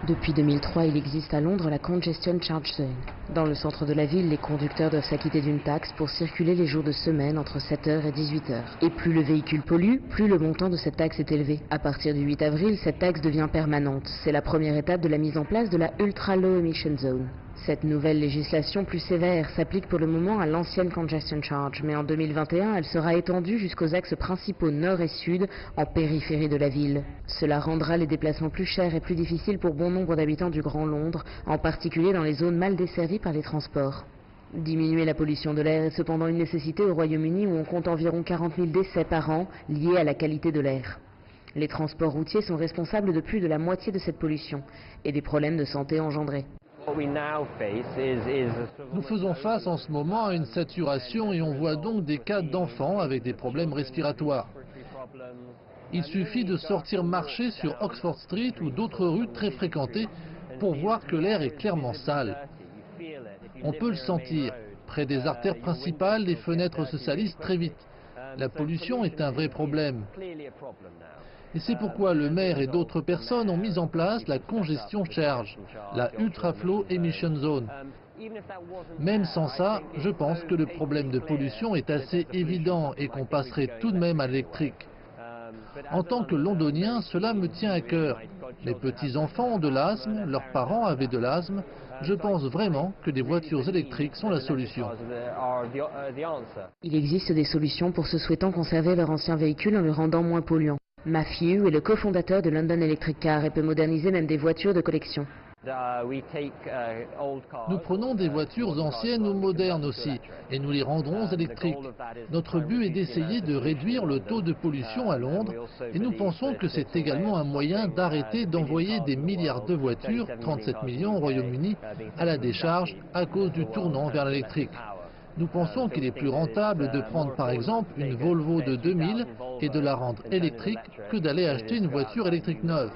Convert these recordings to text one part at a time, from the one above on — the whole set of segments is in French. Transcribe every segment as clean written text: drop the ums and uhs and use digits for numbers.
Depuis 2003, il existe à Londres la Congestion Charge Zone. Dans le centre de la ville, les conducteurs doivent s'acquitter d'une taxe pour circuler les jours de semaine entre 7h et 18h. Et plus le véhicule pollue, plus le montant de cette taxe est élevé. À partir du 8 avril, cette taxe devient permanente. C'est la première étape de la mise en place de la Ultra Low Emission Zone. Cette nouvelle législation plus sévère s'applique pour le moment à l'ancienne Congestion Charge, mais en 2021, elle sera étendue jusqu'aux axes principaux nord et sud, en périphérie de la ville. Cela rendra les déplacements plus chers et plus difficiles pour bon nombre d'habitants du Grand Londres, en particulier dans les zones mal desservies par les transports. Diminuer la pollution de l'air est cependant une nécessité au Royaume-Uni où on compte environ 40 000 décès par an liés à la qualité de l'air. Les transports routiers sont responsables de plus de la moitié de cette pollution et des problèmes de santé engendrés. Nous faisons face en ce moment à une saturation et on voit donc des cas d'enfants avec des problèmes respiratoires. Il suffit de sortir marcher sur Oxford Street ou d'autres rues très fréquentées pour voir que l'air est clairement sale. On peut le sentir. Près des artères principales, les fenêtres se salissent très vite. La pollution est un vrai problème. Et c'est pourquoi le maire et d'autres personnes ont mis en place la Congestion Charge, la Ultra Low Emission Zone. Même sans ça, je pense que le problème de pollution est assez évident et qu'on passerait tout de même à l'électrique. En tant que londonien, cela me tient à cœur. Mes petits-enfants ont de l'asthme, leurs parents avaient de l'asthme. Je pense vraiment que des voitures électriques sont la solution. Il existe des solutions pour ceux souhaitant conserver leur ancien véhicule en le rendant moins polluant. Matthew est le cofondateur de London Electric Car et peut moderniser même des voitures de collection. Nous prenons des voitures anciennes ou modernes aussi, et nous les rendrons électriques. Notre but est d'essayer de réduire le taux de pollution à Londres, et nous pensons que c'est également un moyen d'arrêter d'envoyer des milliards de voitures, 37 millions au Royaume-Uni, à la décharge à cause du tournant vers l'électrique. Nous pensons qu'il est plus rentable de prendre par exemple une Volvo de 2000 et de la rendre électrique que d'aller acheter une voiture électrique neuve.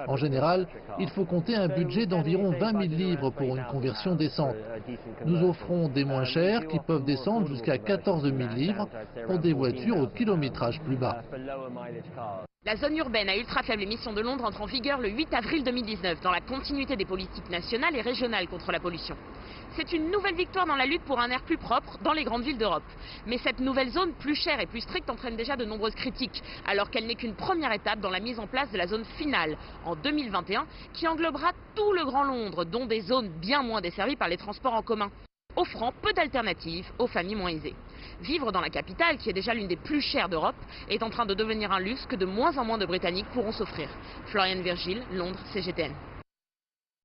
En général, il faut compter un budget d'environ 20 000 livres pour une conversion décente. Nous offrons des moins chers qui peuvent descendre jusqu'à 14 000 livres pour des voitures au kilométrage plus bas. La zone urbaine à ultra faible émission de Londres entre en vigueur le 8 avril 2019 dans la continuité des politiques nationales et régionales contre la pollution. C'est une nouvelle victoire dans la lutte pour un air plus propre dans les grandes villes d'Europe. Mais cette nouvelle zone plus chère et plus stricte entraîne déjà de nombreuses critiques, alors qu'elle n'est qu'une première étape dans la mise en place de la zone finale en 2021 qui englobera tout le Grand Londres, dont des zones bien moins desservies par les transports en commun, offrant peu d'alternatives aux familles moins aisées. Vivre dans la capitale, qui est déjà l'une des plus chères d'Europe, est en train de devenir un luxe que de moins en moins de Britanniques pourront s'offrir. Florian Virgile, Londres, CGTN.